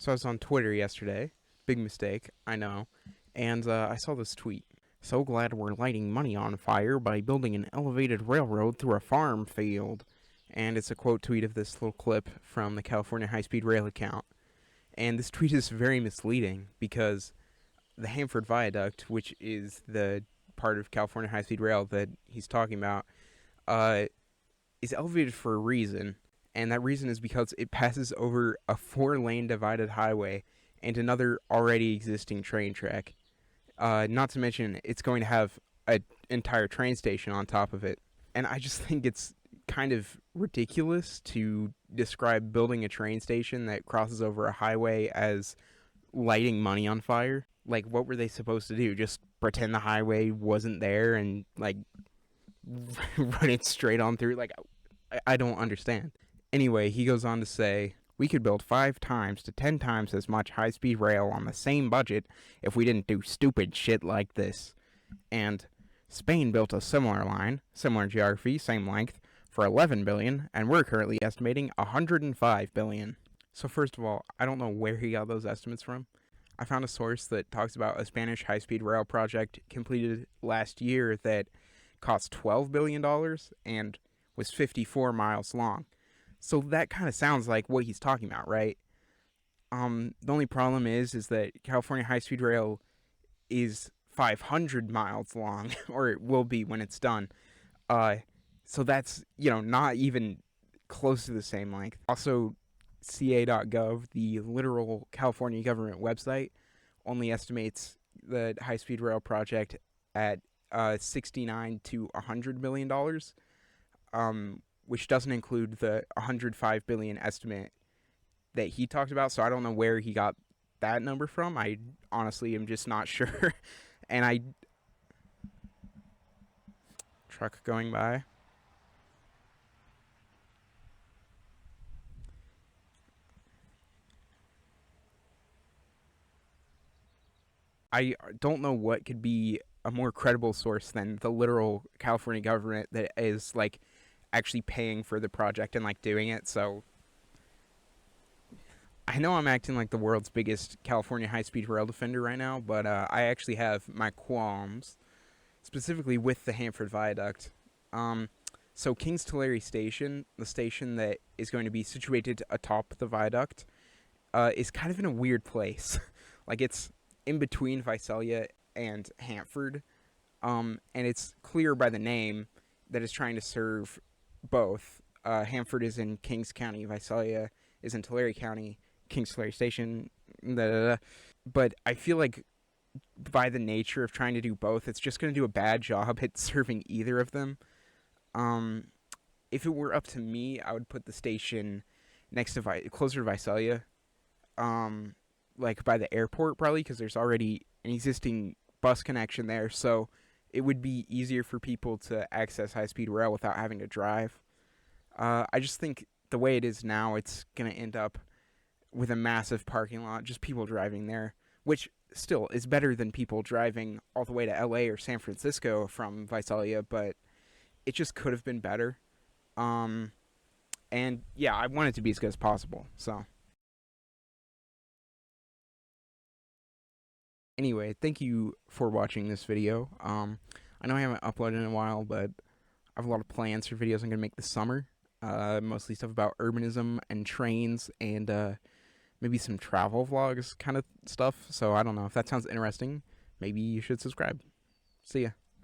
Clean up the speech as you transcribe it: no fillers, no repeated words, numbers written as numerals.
So I was on Twitter yesterday. Big mistake, I know. And I saw this tweet. So glad we're lighting money on fire by building an elevated railroad through a farm field. And it's a quote tweet of this little clip from the California High-Speed Rail account. And this tweet is very misleading because the Hanford Viaduct, which is the part of California High-Speed Rail that he's talking about, uh, is elevated for a reason. And that reason is because it passes over a 4-lane divided highway and another already existing train track. Not to mention, it's going to have an entire train station on top of it. And I just think it's kind of ridiculous to describe building a train station that crosses over a highway as lighting money on fire. Like, what were they supposed to do? Just pretend the highway wasn't there and, like, run it straight on through? Like, I don't understand. Anyway, he goes on to say, we could build 5 times to 10 times as much high-speed rail on the same budget if we didn't do stupid shit like this. And Spain built a similar line, similar geography, same length, for $11 billion, and we're currently estimating $105 billion. So first of all, I don't know where he got those estimates from. I found a source that talks about a Spanish high-speed rail project completed last year that cost $12 billion and was 54 miles long. So that kind of sounds like what he's talking about, right? The only problem is that California high-speed rail is 500 miles long, or it will be when it's done. So that's, not even close to the same length. Also, CA.gov, the literal California government website, only estimates the high-speed rail project at $69 to $100 million. Which doesn't include the $105 billion estimate that he talked about. So I don't know where he got that number from. I honestly am just not sure. And truck going by. I don't know what could be a more credible source than the literal California government that is, like, actually paying for the project and, like, doing it. So I know I'm acting like the world's biggest California high-speed rail defender right now, but I actually have my qualms, specifically with the Hanford Viaduct. So Kings-Tulare Station, the station that is going to be situated atop the viaduct, is kind of in a weird place. Like, it's in between Visalia and Hanford, and it's clear by the name that it's trying to serve both. Hanford is in Kings County, Visalia is in Tulare County, Kings-Tulare Station, but I feel like by the nature of trying to do both, it's just going to do a bad job at serving either of them. If it were up to me, I would put the station next to closer to Visalia, like by the airport probably, because there's already an existing bus connection there, so it would be easier for people to access high-speed rail without having to drive. I just think the way it is now, it's going to end up with a massive parking lot, just people driving there, which still is better than people driving all the way to LA or San Francisco from Visalia, but it just could have been better. And yeah, I want it to be as good as possible, so. Anyway, thank you for watching this video. I know I haven't uploaded in a while, but I have a lot of plans for videos I'm going to make this summer. Mostly stuff about urbanism and trains and maybe some travel vlogs kind of stuff. So I don't know if that sounds interesting. Maybe you should subscribe. See ya.